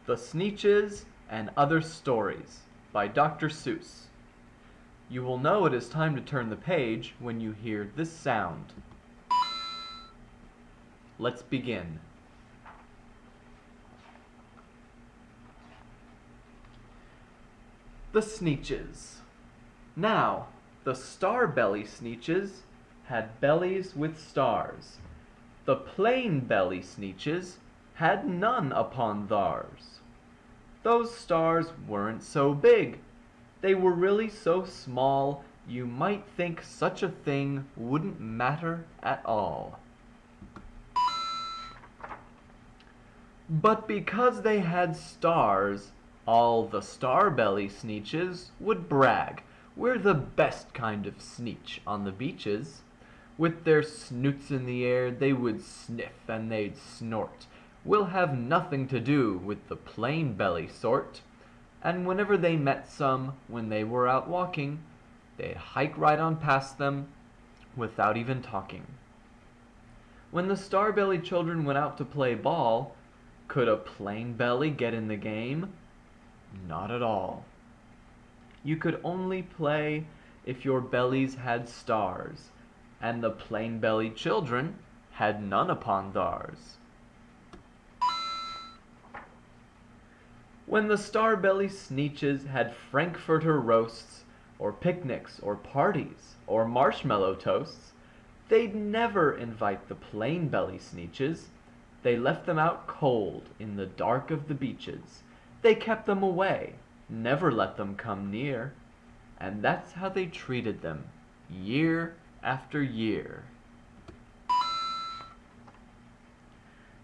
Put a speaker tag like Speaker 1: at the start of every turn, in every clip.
Speaker 1: The Sneetches and Other Stories by Dr. Seuss. You will know it is time to turn the page when you hear this sound. Let's begin. The Sneetches. Now, the star-belly Sneetches had bellies with stars. The plain-belly Sneetches had none upon theirs. Those stars weren't so big. They were really so small you might think such a thing wouldn't matter at all. But because they had stars, all the star-belly Sneetches would brag, "We're the best kind of Sneetch on the beaches." With their snoots in the air they would sniff and they'd snort. "We'll have nothing to do with the plain-belly sort." And whenever they met some, when they were out walking, they'd hike right on past them without even talking. When the star-belly children went out to play ball, could a plain belly get in the game? Not at all. You could only play if your bellies had stars, and the plain-belly children had none upon theirs. When the star-belly Sneetches had Frankfurter roasts, or picnics, or parties, or marshmallow toasts, they'd never invite the plain-belly Sneetches. They left them out cold in the dark of the beaches. They kept them away, never let them come near. And that's how they treated them, year after year.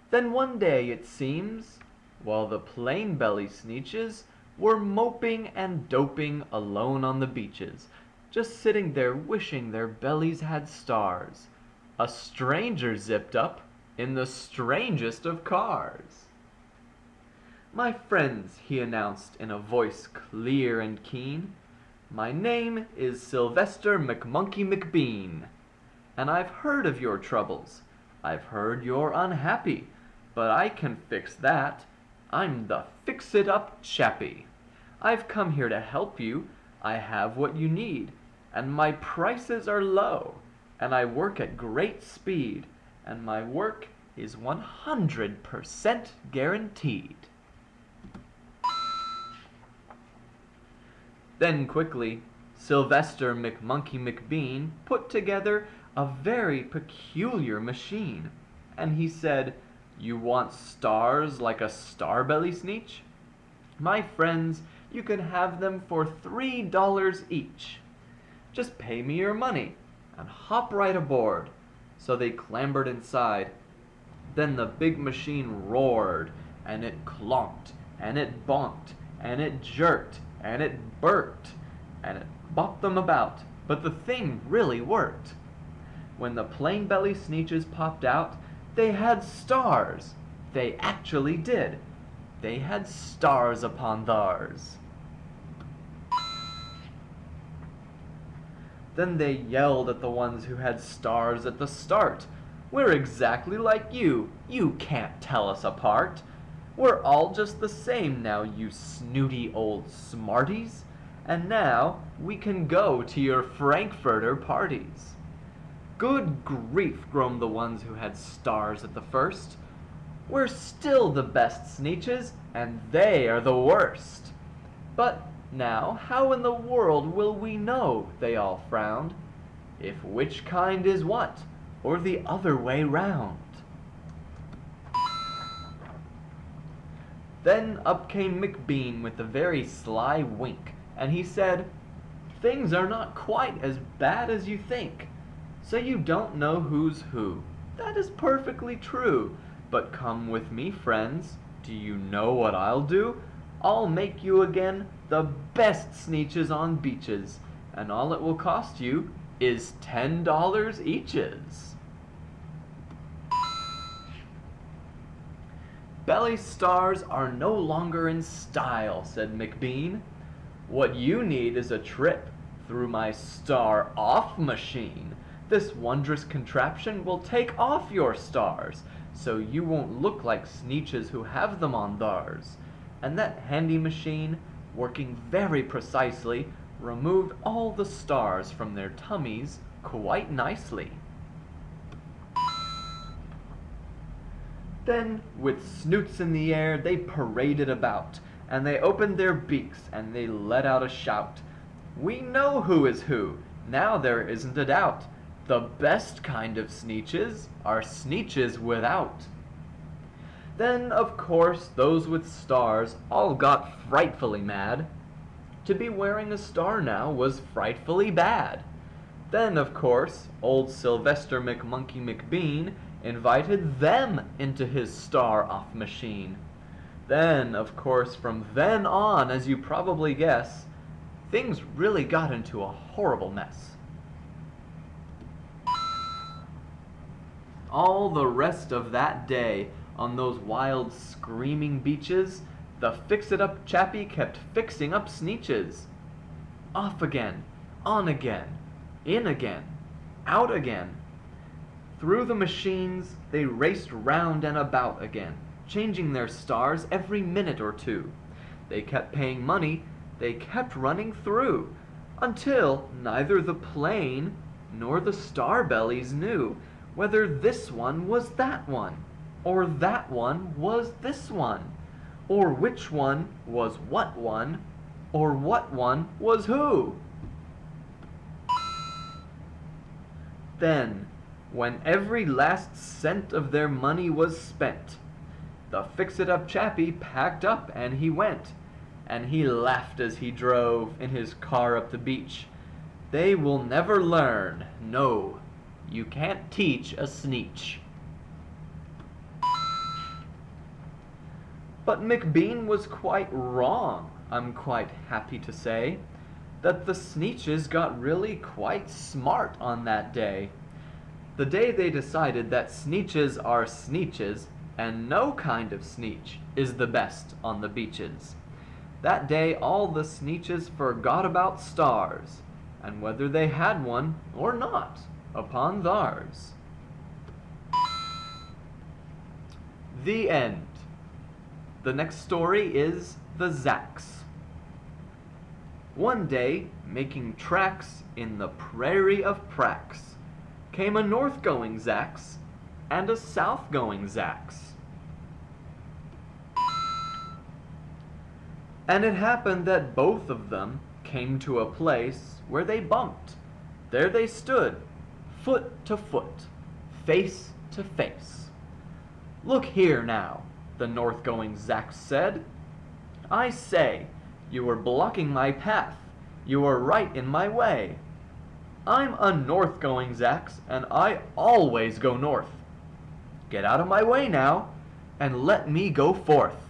Speaker 1: Then one day, it seems, while the plain-belly Sneetches were moping and doping alone on the beaches, just sitting there wishing their bellies had stars, a stranger zipped up in the strangest of cars. "My friends," he announced in a voice clear and keen, "my name is Sylvester McMonkey McBean, and I've heard of your troubles. I've heard you're unhappy, but I can fix that. I'm the fix-it-up chappie. I've come here to help you. I have what you need, and my prices are low, and I work at great speed, and my work is 100% guaranteed." Then quickly, Sylvester McMonkey McBean put together a very peculiar machine, and he said, "You want stars like a star-belly Sneetch? My friends, you can have them for $3 each. Just pay me your money and hop right aboard." So they clambered inside. Then the big machine roared, and it clonked, and it bonked, and it jerked, and it burped, and it bopped them about, but the thing really worked. When the plain-belly Sneetches popped out, they had stars. They actually did. They had stars upon theirs. Then they yelled at the ones who had stars at the start. "We're exactly like you. You can't tell us apart. We're all just the same now, you snooty old smarties. And now we can go to your Frankfurter parties." "Good grief," groaned the ones who had stars at the first. "We're still the best Sneetches, and they are the worst." "But now, how in the world will we know," they all frowned, "if which kind is what, or the other way round?" Then up came McBean with a very sly wink, and he said, "Things are not quite as bad as you think. So you don't know who's who. That is perfectly true. But come with me, friends. Do you know what I'll do? I'll make you again the best Sneetches on beaches, and all it will cost you is $10 eaches." "Belly stars are no longer in style," said McBean. "What you need is a trip through my star-off machine. This wondrous contraption will take off your stars, so you won't look like Sneetches who have them on theirs. and that handy machine, working very precisely, removed all the stars from their tummies quite nicely. Then, with snoots in the air, they paraded about, and they opened their beaks, and they let out a shout. "We know who is who, now there isn't a doubt. The best kind of Sneetches are Sneetches without." Then, of course, those with stars all got frightfully mad. To be wearing a star now was frightfully bad. Then, of course, old Sylvester McMonkey McBean invited them into his star-off machine. Then, of course, from then on, as you probably guess, things really got into a horrible mess. All the rest of that day, on those wild, screaming beaches, the fix-it-up chappie kept fixing up Sneetches. Off again, on again, in again, out again. Through the machines, they raced round and about again, changing their stars every minute or two. They kept paying money, they kept running through, until neither the plane nor the star bellies knew whether this one was that one, or that one was this one, or which one was what one, or what one was who. Then, when every last cent of their money was spent, the fix-it-up chappie packed up and he went, and he laughed as he drove in his car up the beach. They will never learn, no, you can't teach a Sneetch. But McBean was quite wrong, I'm quite happy to say, that the Sneetches got really quite smart on that day. The day they decided that Sneetches are Sneetches, and no kind of Sneetch is the best on the beaches. That day all the Sneetches forgot about stars, and whether they had one or not upon theirs. The end. The next story is the Zacks. One day, making tracks in the prairie of Prax, came a north-going Zacks and a south-going Zacks. And it happened that both of them came to a place where they bumped. There they stood, foot to foot, face to face. "Look here now," the north-going Zacks said. "I say, you are blocking my path. You are right in my way. I'm a north-going Zacks, and I always go north. Get out of my way now, and let me go forth."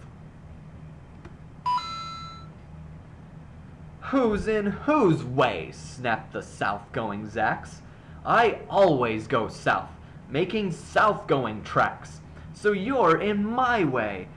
Speaker 1: "Who's in whose way?" snapped the south-going Zacks. "I always go south, making south-going tracks. So you're in my way.